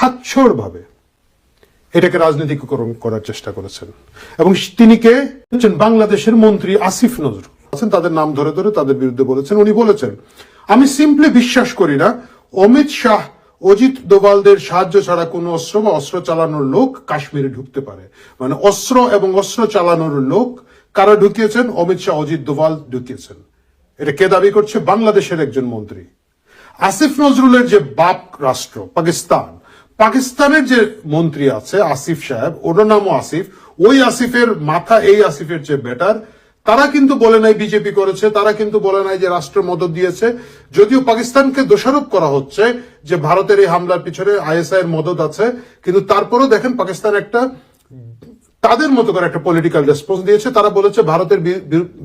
খাচ্ছড় ভাবে এটাকে রাজনীতিকরণ করার চেষ্টা করেছেন। এবং তিনি কে হচ্ছেন বাংলাদেশের মন্ত্রী আসিফ নজরুল আছেন, তাদের নাম ধরে ধরে তাদের বিরুদ্ধে বলেছেন। উনি বলেছেন, আমি সিম্পলি বিশ্বাস করি না অমিত শাহ অজিত দোভালদের সাহায্য ছাড়া কোনো অস্ত্র বা অস্ত্র চালানোর লোক কাশ্মীরে ঢুকতে পারে। মানে অস্ত্র এবং অস্ত্র চালানোর লোক কারা ঢুকিয়েছেন? অমিত শাহ অজিত দোভাল ঢুকিয়েছেন। এটা কে দাবি করছে? বাংলাদেশের একজন মন্ত্রী। আসিফ নজরুলের যে বাপ রাষ্ট্র পাকিস্তানের যে মন্ত্রী আছে আসিফ সাহেব, ওর নামও আসিফ, ওই আসিফের মাথা এই আসিফের যে বেটার, তারা কিন্তু বলে নাই বিজেপি করেছে, তারা কিন্তু বলে নাই যে রাষ্ট্র মদত দিয়েছে। যদিও পাকিস্তানকে দোষারোপ করা হচ্ছে যে ভারতের এই হামলার পিছনে আইএসআই এর মদত আছে, কিন্তু তারপরেও দেখেন পাকিস্তান একটা তাদের মতো করে একটা পলিটিক্যাল রেসপন্স দিয়েছে। তারা বলেছে ভারতের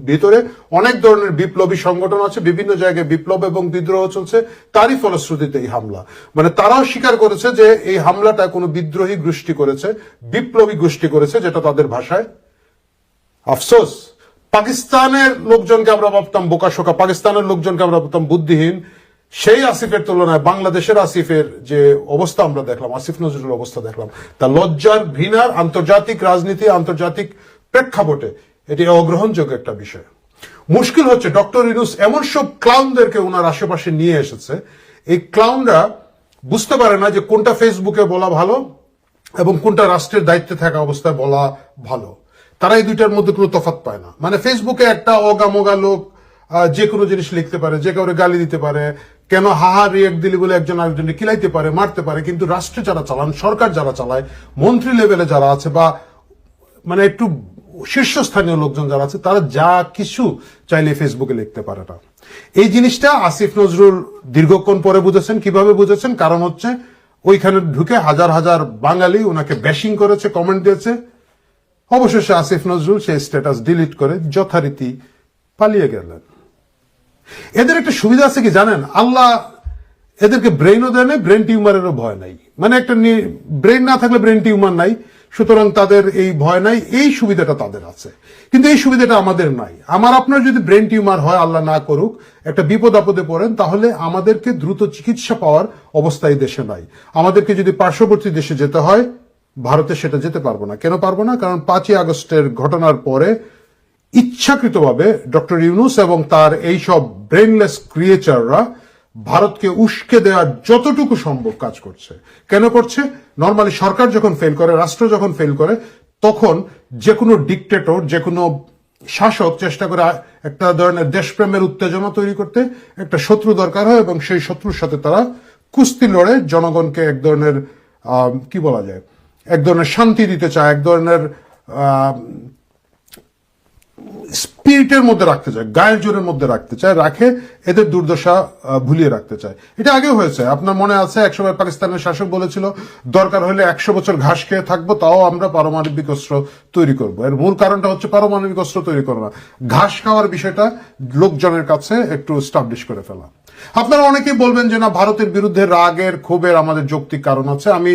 ভিতরে অনেক ধরনের বিপ্লবী সংগঠন আছে, বিভিন্ন জায়গায় বিপ্লব এবং বিদ্রোহ চলছে, তারই ফলশ্রুতিতে এই হামলা। মানে তারাও স্বীকার করেছে যে এই হামলাটা কোনো বিদ্রোহী গোষ্ঠী করেছে, বিপ্লবী গোষ্ঠী করেছে, যেটা তাদের ভাষায়। আফসোস, পাকিস্তানের লোকজনকে আমরা ভাবতাম বোকাশোকা, পাকিস্তানের লোকজনকে আমরা ভাবতাম বুদ্ধিহীন। সেই আসিফের তুলনায় বাংলাদেশের আসিফের যে অবস্থা আমরা দেখলাম, আসিফ নজরুলের অবস্থা দেখলাম, তা লজ্জার, ঘৃণার, আন্তর্জাতিক রাজনীতি, আন্তর্জাতিক প্রেক্ষাপটে এটি অগ্রহণযোগ্য একটা বিষয়। মুশকিল হচ্ছে ডক্টর ইউনূস এমন সব ক্লাউনদেরকে ওনার আশেপাশে নিয়ে এসেছে, এই ক্লাউনরা বুঝতে পারে না যে কোনটা ফেসবুকে বলা ভালো এবং কোনটা রাষ্ট্রের দায়িত্বে থাকা অবস্থায় বলা ভালো। তারা এই দুইটার মধ্যে কোনো তফাৎ পায় না। মানে ফেসবুকে একটা অগামোগা লোক যে কোনো জিনিস লিখতে পারে, যে কাউরে গালি দিতে পারে, কেন হাহা রিয়েক্ট দিলি বলে একজন আরেকজনকে কিলাইতে পারে, মারতে পারে, কিন্তু রাষ্ট্রে যারা চালান, সরকার যারা চালায়, মন্ত্রী লেভেলে যারা আছে বা মানে একটু শীর্ষস্থানীয় লোকজন যারা আছে, তারা যা কিছু চাইলে ফেসবুকে লিখতে পারে না। এই জিনিসটা আসিফ নজরুল দীর্ঘক্ষণ পরে বুঝেছেন। কিভাবে বুঝেছেন? কারণ হচ্ছে ওইখানে ঢুকে হাজার হাজার বাঙালি ওনাকে ব্যাশিং করেছে, কমেন্ট দিয়েছে। অবশেষে আসিফ নজরুল সেই স্ট্যাটাস ডিলিট করে যথারীতি পালিয়ে গেলেন। এদের একটা সুবিধা আছে কি জানেন? আল্লাহ এদেরকে ব্রেইনও দেয় নাই, ব্রেন টিউমারেরও ভয় নাই। মানে একটা ব্রেন না থাকলে ব্রেন টিউমার নাই, সুতরাং তাদের এই ভয় নাই। এই সুবিধাটা তাদের আছে, কিন্তু এই সুবিধাটা আমাদের নাই। আমার আপনার যদি ব্রেন টিউমার হয়, আল্লাহ না করুক, একটা বিপদ আপদে পড়েন, তাহলে আমাদেরকে দ্রুত চিকিৎসা পাওয়ার অবস্থা এই দেশে নাই। আমাদেরকে যদি পার্শ্ববর্তী দেশে যেতে হয়, ভারতে সেটা যেতে পারবো না। কেন পারবো না? কারণ 5ই আগস্টের ঘটনার পরে ইচ্ছাকৃতভাবে ডক্টর ইউনূস এবং তার এই সব ব্রেনলেস ক্রিয়েচাররা ভারতকে উস্কে দেওয়ার যতটুকু সম্ভব কাজ করছে। কেন করছে? নর্মালি সরকার যখন ফেল করে, রাষ্ট্র যখন ফেল করে, তখন যে কোনো ডিকটেটর, যে কোনো শাসক চেষ্টা করে একটা ধরনের দেশপ্রেমের উত্তেজনা তৈরি করতে। একটা শত্রু দরকার হয় এবং সেই শত্রুর সাথে তারা কুস্তি লড়ে জনগণকে এক ধরনের কি বলা যায়, এক ধরনের শান্তি দিতে চায়, এক ধরনের স্পিরিটের মধ্যে রাখতে চায়, গায়ের জোরের মধ্যে রাখতে চায়, রাখে এদের দুর্দশা ভুলিয়ে রাখতে চায়। এটা আগেও হয়েছে, আপনার মনে আছে? একসময় পাকিস্তানের শাসক বলেছিল দরকার হলে 100 বছর ঘাস খেয়ে থাকবো, তাও আমরা পারমাণবিক অস্ত্র তৈরি করবো। এর মূল কারণটা হচ্ছে পারমাণবিক অস্ত্র তৈরি করা না, ঘাস খাওয়ার বিষয়টা লোকজনের কাছে একটু স্টাবলিশ করে ফেলা। আপনারা অনেকেই বলবেন যে না, ভারতের বিরুদ্ধে রাগের, ক্ষোভের আমাদের যৌক্তিক কারণ আছে। আমি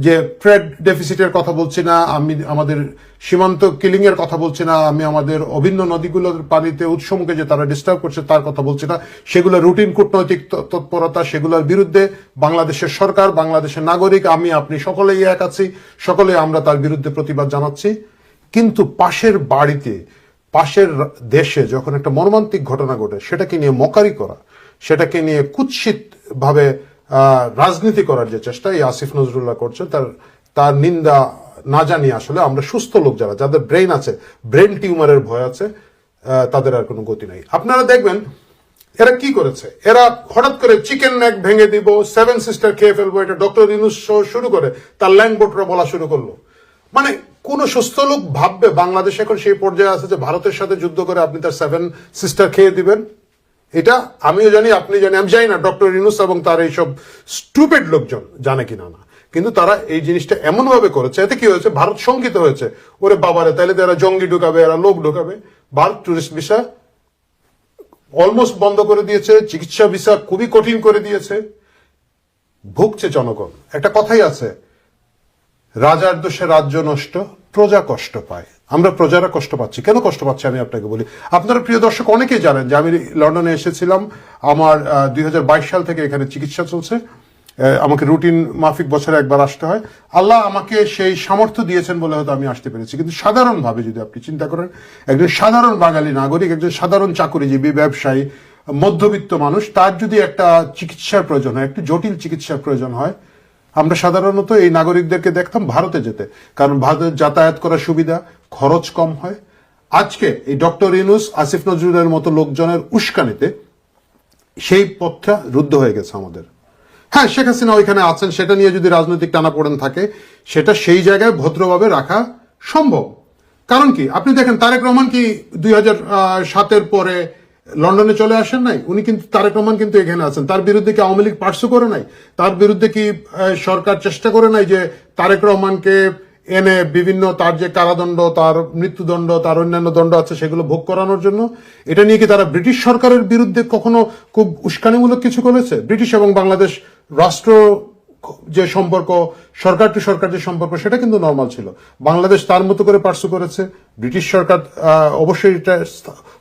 যে ট্রেড ডেফিসিটের কথা বলছি না, আমি আমাদের সীমান্ত কিলিং এর কথা বলছি না, আমি আমাদের অভিন্ন নদীগুলোর পানিতে উৎসমুখে যে তারা ডিস্টার্ব করছে তার কথা বলছি না। সেগুলো রুটিন কূটনৈতিক তৎপরতা, সেগুলোর বিরুদ্ধে বাংলাদেশের সরকার, বাংলাদেশের নাগরিক, আমি আপনি সকলেই এক আছি, সকলে আমরা তার বিরুদ্ধে প্রতিবাদ জানাচ্ছি। কিন্তু পাশের বাড়িতে, পাশের দেশে যখন একটা মর্মান্তিক ঘটনা ঘটে, সেটাকে নিয়ে মকারি করা, সেটাকে নিয়ে কুৎসিত ভাবে রাজনীতি করার যে চেষ্টা এই আসিফ নজরুল্লাহ করছে, তার নিন্দা না জানিয়ে আসলে আমরা সুস্থ লোক যাদের ব্রেন আছে, ব্রেন টিউমারের ভয় আছে, তাদের আর কোনো গতি নাই। আপনারা দেখবেন এরা কি করেছে। এরা হঠাৎ করে চিকেন নেক ভেঙে দিব, 7 সিস্টার খেয়ে ফেলবো, এটা ডক্টর ইউনূস শুরু করে তার ল্যাংবোটরা বলা শুরু করলো। মানে কোন সুস্থ লোক ভাববে বাংলাদেশ এখন সেই পর্যায়ে আছে যে ভারতের সাথে যুদ্ধ করে আপনি তার 7 সিস্টার খেয়ে দিবেন? এটা আমিও জানি, আপনি জানি, আমি জানি না ডক্টর ইউনূস এবং তার এইসব স্টুপিড লোকজন জানে কিনা না, কিন্তু তারা এই জিনিসটা এমন ভাবে করেছে। এতে কি হয়েছে? ভারত শঙ্কিত হয়েছে, ওরে বাবারে, তাইলে তো এরা জঙ্গি ঢুকাবে, এরা লোক ঢুকাবে। ভারত টুরিস্ট ভিসা অলমোস্ট বন্ধ করে দিয়েছে, চিকিৎসা ভিসা খুবই কঠিন করে দিয়েছে। ভুগছে জনগণ। একটা কথাই আছে, রাজার দোষে রাজ্য নষ্ট, প্রজা কষ্ট পায়। আমরা প্রজারা কষ্ট পাচ্ছি। কেন কষ্ট পাচ্ছি আমি আপনাকে বলি। আপনারা প্রিয় দর্শক অনেকেই জানেন যে আমি লন্ডনে এসেছিলাম, আমার 2022 সাল থেকে এখানে চিকিৎসা চলছে আমাকে রুটিন মাফিক বছরে একবার আসতে হয়। আল্লাহ আমাকে সেই সামর্থ্য দিয়েছেন বলে হয়তো আমি আসতে পেরেছি, কিন্তু সাধারণভাবে যদি আপনি চিন্তা করেন, একজন সাধারণ বাঙালি নাগরিক, একজন সাধারণ চাকুরিজীবী, ব্যবসায়ী, মধ্যবিত্ত মানুষ, তার যদি একটা চিকিৎসার প্রয়োজন হয়, একটু জটিল চিকিৎসার প্রয়োজন হয়, আমরা সাধারণত এই নাগরিকদেরকে দেখতাম ভারতে যেতে, কারণ ভারতে যাতায়াত করার সুবিধা, খরচ কম হয়। আজকে এই ডক্টর ইউনূস, আসিফ নজরুলের মতো লোকজনের উস্কানিতে সেই পথটা রুদ্ধ হয়ে গেছে আমাদের। হ্যাঁ, শেখ হাসিনা ওইখানে আছেন, সেটা নিয়ে যদি রাজনৈতিক টানাপোড়েন থাকে, সেটা সেই জায়গায় ভদ্রভাবে রাখা সম্ভব। কারণ কি, আপনি দেখেন তারেক রহমান কি 2007-এর পরে লন্ডনে চলে আসেন নাই? উনি কিন্তু, তারেক রহমান কিন্তু এখানে আছেন। তার বিরুদ্ধে কি আওয়ামী লীগ পার্সু করে নাই? তার বিরুদ্ধে কি সরকার চেষ্টা করে নাই যে তারেক রহমানকে এনে বিভিন্ন তার যে কারাদণ্ড, তার মৃত্যুদণ্ড, তার অন্যান্য দণ্ড আছে সেগুলো ভোগ করানোর জন্য? এটা নিয়ে কি তারা ব্রিটিশ সরকারের বিরুদ্ধে কখনো খুব উস্কানিমূলক কিছু করেছে? ব্রিটিশ এবং বাংলাদেশ রাষ্ট্র যে সম্পর্ক, সরকার টু সরকার যে সম্পর্ক, সেটা কিন্তু নর্মাল ছিল। বাংলাদেশ তার মতো করে পার্সু করেছে। ব্রিটিশ সরকার অবশ্যই এটা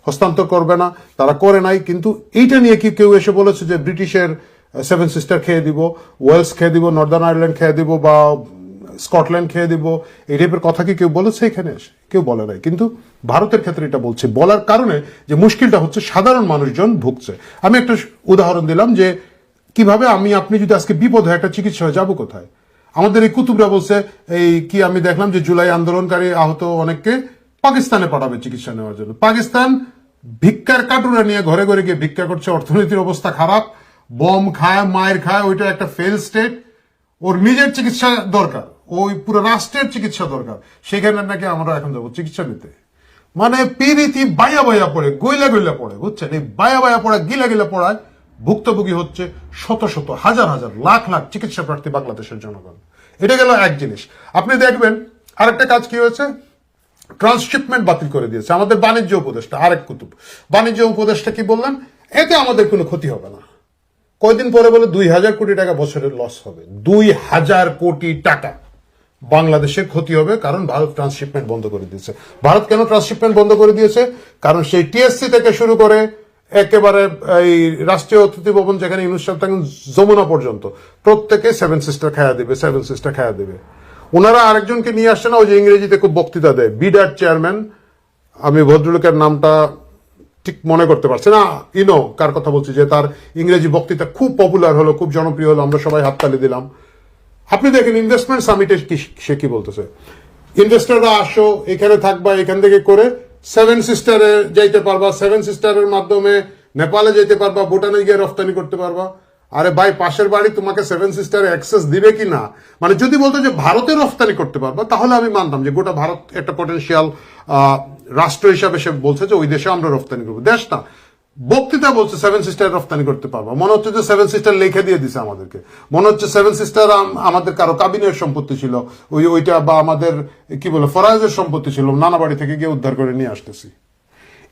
হস্তান্তর করবে না, তারা করে নাই। কিন্তু এইটা নিয়ে কি কেউ এসে বলেছে যে ব্রিটিশের সেভেন সিস্টার খেয়ে দিব, ওয়েলস খেয়ে দিব, নর্দার্ন আয়ারল্যান্ড খেয়ে দিব, বা স্কটল্যান্ড খেয়ে দিব, এই টাইপের কথা কি কেউ বলেছে এখানে এসে? কেউ বলে নাই। কিন্তু ভারতের ক্ষেত্রে এটা বলছে, বলার কারণে যে মুশকিলটা হচ্ছে সাধারণ মানুষজন ভুগছে। আমি একটা উদাহরণ দিলাম যে কিভাবে আপনি যদি আজকে বিপদ হয়, একটা চিকিৎসা হয়, যাবো কোথায়? আমাদের এই কুতুবরা বলছে, এই কি আমি দেখলাম যে জুলাই আন্দোলনকারী আহত অনেককে পাকিস্তানে পাঠাবে চিকিৎসা নেওয়ার জন্য। পাকিস্তান ভিক্ষার কাটুরা নিয়ে ঘরে ঘরে গিয়ে ভিক্ষা করছে, অর্থনীতির অবস্থা খারাপ, বম খায়, মায়ের খায়, ওইটা একটা ফেল স্টেট। ওর নিজের চিকিৎসা দরকার, ওই পুরো রাষ্ট্রের চিকিৎসা দরকার, সেখানে নাকি আমরা এখন যাবো চিকিৎসা নিতে। মানে পিরিতি বায়া বায়া পড়ে, গইলা গইলা পড়ে, বুঝছেন? এই বায়া বায়া পড়া, গিলা গিলা পড়ায় ভুক্তভোগী হচ্ছে শত শত, হাজার হাজার, লাখ লাখ চিকিৎসা প্রার্থী বাংলাদেশের জনগণ। এটা গেল এক জিনিস। আপনি দেখবেন আরেকটা কাজ কি হয়েছে, ট্রান্সশিপমেন্ট বাতিল করে দিয়েছে আমাদের বাণিজ্য উপদেষ্টা, আরেক কুতুব। বাণিজ্য উপদেষ্টা কি বললেন, এতে আমাদের কোনো ক্ষতি হবে না। কয়দিন পরে বলে 2000 কোটি টাকা বছরের লস হবে। 2000 কোটি টাকা বাংলাদেশের ক্ষতি হবে, কারণ ভারত ট্রান্সশিপমেন্ট বন্ধ করে দিয়েছে। ভারত কেন ট্রান্সশিপমেন্ট বন্ধ করে দিয়েছে? কারণ সেই টিএসসি থেকে শুরু করে একেবারে এই রাষ্ট্রীয় অতিথি ভবন যেখানে ইউনূস সাহেব থাকেন, যমুনা পর্যন্ত, প্রত্যেকে সেভেন সিস্টার খায়া দেবে, সেভেন সিস্টার খায়া দেবে। ওনারা আরেকজনকে নিয়ে আসছে না, ওই যে ইংরেজিতে খুব বক্তৃতা দেয়, বিডার চেয়ারম্যান, আমি ভদ্রলোকের নামটা ঠিক মনে করতে পারছি না, কার কথা বলছি, যে তার ইংরেজি বক্তৃতা খুব পপুলার হলো, খুব জনপ্রিয় হলো, আমরা সবাই হাততালি দিলাম। আপনি দেখেন ইনভেস্টমেন্ট সামিটে সে কি বলতেছে, ইনভেস্টররা আসো, এখানে থাকবা, এখান থেকে করে সেভেন সিস্টারে যাইতে পারবা, সেভেন সিস্টারের মাধ্যমে নেপালে যেতে পারবা, ভুটানে গিয়ে রফতানি করতে পারবা। আরে ভাই, পাশের বাড়ি তোমাকে সেভেন সিস্টারে অ্যাক্সেস দিবে কি না? মানে যদি বলতো যে ভারতে রফতানি করতে পারবা, তাহলে আমি মানতাম যে গোটা ভারত একটা পটেনশিয়াল রাষ্ট্র হিসাবে সে বলছে যে ওই দেশে আমরা রফতানি করবো। দেশ না, বক্তৃতা বলছে সেভেন সিস্টার রফতানি করতে পারবা। মনে হচ্ছে যে সেভেন সিস্টার লিখে দিয়ে দিছে আমাদেরকে, মনে হচ্ছে সেভেন সিস্টার আমাদের কারো কাবিনের সম্পত্তি ছিল, ওইটা বা আমাদের কি বলে ফরাজের সম্পত্তি ছিল, নানা বাড়ি থেকে গিয়ে উদ্ধার করে নিয়ে আসতেছি।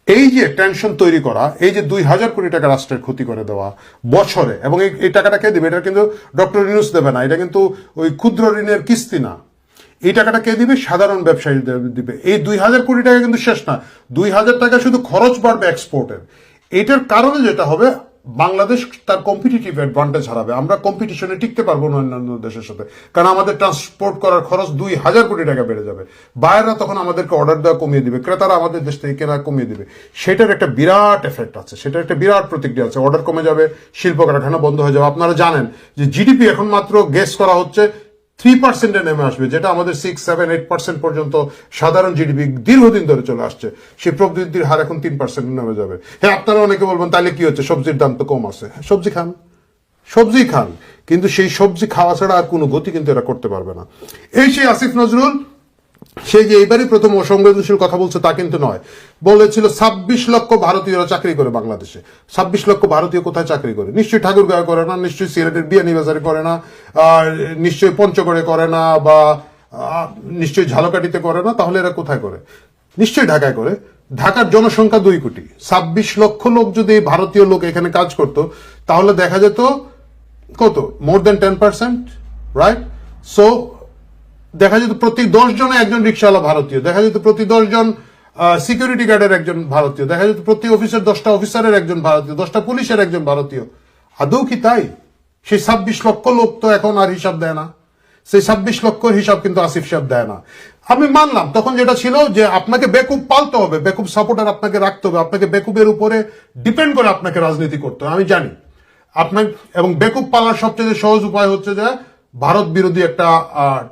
এই যে টেনশন তৈরি করা, এই যে 2000 কোটি টাকা রাষ্ট্রের ক্ষতি করে দেওয়া বছরে, এবং এই টাকাটা কে দিবে? এটা কিন্তু ডক্টর ইউনূস দেবে না, এটা কিন্তু ওই ক্ষুদ্র ঋণের কিস্তি না। এই টাকাটা কে দিবে? সাধারণ ব্যবসায়ী দিবে। এই 2000 কোটি টাকা কিন্তু শেষ না, 2000 টাকা শুধু খরচ বাড়বে এক্সপোর্টের। এটার কারণে যেটা হবে, বাংলাদেশ তার কম্পিটিটিভ অ্যাডভান্টেজ হারাবে। আমরা কম্পিটিশনে টিকতে পারবো না অন্যান্য দেশের সাথে, কারণ আমাদের ট্রান্সপোর্ট করার খরচ 2000 কোটি টাকা বেড়ে যাবে। বায়াররা তখন আমাদেরকে অর্ডার দেওয়া কমিয়ে দিবে, ক্রেতারা আমাদের দেশ থেকে কেনা কমিয়ে দিবে। সেটার একটা বিরাট এফেক্ট আছে, সেটার একটা বিরাট প্রতিক্রিয়া আছে। অর্ডার কমে যাবে, শিল্প কারখানা বন্ধ হয়ে যাবে। আপনারা জানেন যে জিডিপি এখন মাত্র গেস করা হচ্ছে 3% নেমে আসবে, যেটা আমাদের 6, 7, 8% পর্যন্ত সাধারণ জিডিপি দীর্ঘদিন ধরে চলে আসছে। সেই প্রবৃদ্ধির হার এখন 3% নেমে যাবে। হ্যাঁ, আপনারা অনেকে বলবেন তাহলে কি হচ্ছে, সবজির দাম তো কম আছে। সবজি খান, সবজি খান, কিন্তু সেই সবজি খাওয়া ছাড়া আর কোনো গতি কিন্তু এরা করতে পারবে না। এই সেই আসিফ নজরুল, সে যে এইবারই প্রথম অসংবেদনশীল কথা বলছে তা কিন্তু নয়। বলেছিল 26 লক্ষ ভারতীয়রা চাকরি করে বাংলাদেশে। 26 লক্ষ ভারতীয় কোথায় চাকরি করে? নিশ্চয়ই ঠাকুরগাঁও করে না, নিশ্চয়ই সিলেটের বিয়ানীবাজারে করে না, নিশ্চয়ই পঞ্চগড়ে করে না, বা নিশ্চয়ই ঝালকাঠিতে করে না। তাহলে এরা কোথায় করে? নিশ্চয়ই ঢাকায় করে। ঢাকার জনসংখ্যা 2 কোটি। 26 লক্ষ লোক যদি ভারতীয় লোক এখানে কাজ করত, তাহলে দেখা যেত কত? মোর দেন 10%, রাইট? সো দেখা যেত প্রতি 10 জনে একজন রিক্সাওয়ালা ভারতীয়, দেখা যেত প্রতি 10 জন সিকিউরিটি গার্ডের একজন ভারতীয়, দেখা যেত প্রতি অফিসের 10টা অফিসারের একজন ভারতীয়, 10টা পুলিশের একজন ভারতীয়। আদৌ কি তাই? সেই 26 লক্ষ লোক তো এখন আর হিসাব দেয় না, সেই 26 লক্ষের হিসাব কিন্তু আসিফ সাহেব দেয় না। আমি মানলাম তখন যেটা ছিল যে আপনাকে বেকুব পালতে হবে, বেকুব সাপোর্টার আপনাকে রাখতে হবে, আপনাকে বেকুবের উপরে ডিপেন্ড করে আপনাকে রাজনীতি করতে হবে, আমি জানি আপনার। এবং বেকুব পালার সবচেয়ে সহজ উপায় হচ্ছে যে ভারত বিরোধী একটা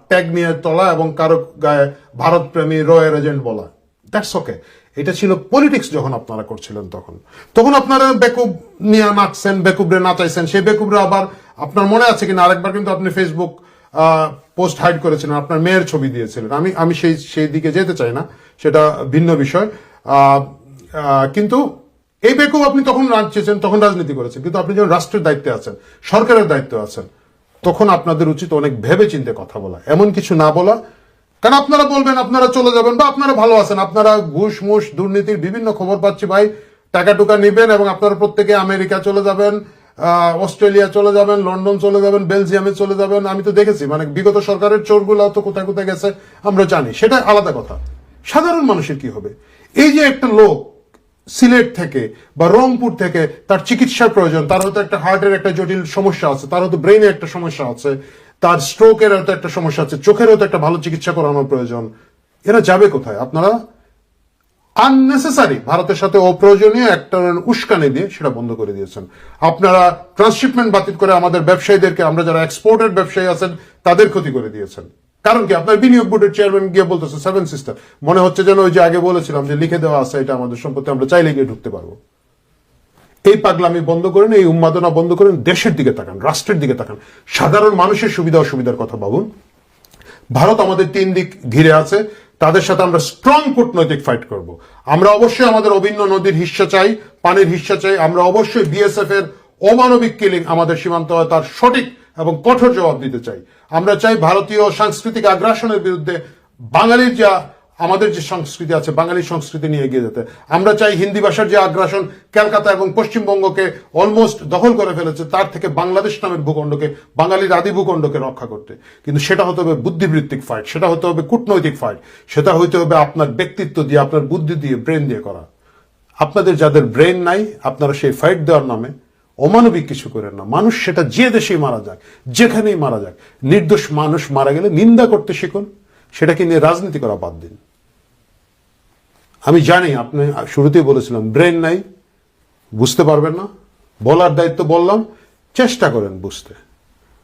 ট্যাগ নিয়ে চলা এবং কারো গায়ে ভারত প্রেমী রয়্যাল এজেন্ট বলা, দ্যাটস ওকে। এটা ছিল পলিটিক্স যখন আপনারা করছিলেন, তখন আপনারা বেকুব নিয়ে নাচছেন, বেকুবরে নাচাইছেন। সেই বেকুবরে আবার আপনার মনে আছে কিনা আরেকবার কিন্তু আপনি ফেসবুক পোস্ট হাইড করেছিলেন, আপনার মেয়ের ছবি দিয়েছিলেন। আমি সেই দিকে যেতে চাই না, সেটা ভিন্ন বিষয়। কিন্তু এই বেকুব আপনি তখন নাচছেন, তখন রাজনীতি করেছেন, কিন্তু আপনি যখন রাষ্ট্রের দায়িত্বে আছেন, সরকারের দায়িত্বে আছেন, তখন আপনাদের উচিত অনেক ভেবে চিন্তে কথা বলা, এমন কিছু না বলা। কারণ আপনারা বলবেন আপনারা চলে যাবেন, বা আপনারা ভালো আছেন, আপনারা ঘুষ মুষ দুর্নীতির বিভিন্ন খবর পাচ্ছি ভাই, টাকা টুকা নিবেন এবং আপনারা প্রত্যেকে আমেরিকা চলে যাবেন, অস্ট্রেলিয়া চলে যাবেন, লন্ডন চলে যাবেন, বেলজিয়ামে চলে যাবেন। আমি তো দেখেছি, মানে বিগত সরকারের চোরগুলো তো কোথায় কোথায় গেছে আমরা জানি, সেটা আলাদা কথা। সাধারণ মানুষের কি হবে? এই যে একটা লোক সিলেট থেকে বা রংপুর থেকে তার চিকিৎসার প্রয়োজন, তার হয়তো একটা হার্টের একটা জটিল সমস্যা আছে, তার হয়তো ব্রেনে একটা সমস্যা আছে, তার স্ট্রোকের হয়তো একটা সমস্যা আছে, চোখের হয়তো একটা ভালো চিকিৎসা করানোর প্রয়োজন, এরা যাবে কোথায়? আপনারা আননেসেসারি ভারতের সাথে অপ্রয়োজনীয় একটা উস্কানি দিয়ে সেটা বন্ধ করে দিয়েছেন। আপনারা ট্রান্সশিপমেন্ট বাতিল করে আমাদের ব্যবসায়ীদেরকে, আমরা যারা এক্সপোর্টের ব্যবসায়ী আছেন তাদের ক্ষতি করে দিয়েছেন। কারণ কি? আপনার বিনিয়োগ বোর্ডের চেয়ারম্যান গিয়ে বলতেছে 7 সিস্টার, মনে হচ্ছে যেন ওই যে আগে বলেছিলাম যে লিখে দেওয়া আছে এটা আমাদের সম্পত্তি, আমরা চাইলে গিয়ে ঢুকতে পারবো। এই পাগলামি বন্ধ করেন, এই উন্মাদনা বন্ধ করেন, দেশের দিকে তাকান, রাষ্ট্রের দিকে তাকান, সাধারণ মানুষের সুবিধা অসুবিধার কথা ভাবুন। ভারত আমাদের 3 দিক ঘিরে আছে, তাদের সাথে আমরা স্ট্রং কূটনৈতিক ফাইট করব। আমরা অবশ্যই আমাদের অভিন্ন নদীর হিস্সা চাই, পানির হিস্সা চাই। আমরা অবশ্যই বিএসএফ এর অমানবিক কিলিং আমাদের সীমান্ত তার সঠিক এবং কঠোর জবাব দিতে চাই। আমরা চাই ভারতীয় সাংস্কৃতিক আগ্রাসনের বিরুদ্ধে বাঙালির যা, আমাদের যে সংস্কৃতি আছে, বাঙালি সংস্কৃতি নিয়ে এগিয়ে যেতে। আমরা চাই হিন্দি ভাষার যে আগ্রাসন ক্যালকাতা এবং পশ্চিমবঙ্গকে অলমোস্ট দখল করে ফেলেছে, তার থেকে বাংলাদেশ নামের ভূখণ্ডকে, বাঙালির আদি ভূখণ্ডকে রক্ষা করতে। কিন্তু সেটা হতে হবে বুদ্ধিবৃত্তিক ফাইট, সেটা হতে হবে কূটনৈতিক ফাইট, সেটা হইতে হবে আপনার ব্যক্তিত্ব দিয়ে, আপনার বুদ্ধি দিয়ে, ব্রেন দিয়ে করা। আপনাদের যাদের ব্রেন নাই, আপনারা সেই ফাইট দেওয়ার নামে অমানবিক কিছু করেন না। মানুষ সেটা যে দেশেই মারা যাক, যেখানেই মারা যাক, নির্দোষ মানুষ মারা গেলে নিন্দা করতে শিখুন, সেটাকে নিয়ে রাজনীতি করা বাদ দিন। আমি জানি আপনি শুরুতেই বলেছিলাম ব্রেন নাই, বুঝতে পারবেন না, বলার দায়িত্ব বললাম, চেষ্টা করেন বুঝতে।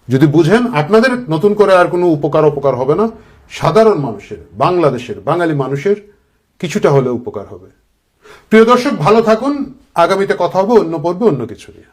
যদি বুঝেন আপনাদের নতুন করে আর কোনো উপকার হবে না, সাধারণ মানুষের, বাংলাদেশের বাঙালি মানুষের কিছুটা হলেও উপকার হবে। প্রিয় দর্শক, ভালো থাকুন। আগামীতে কথা হবে অন্য পর্বে অন্য কিছু নিয়ে।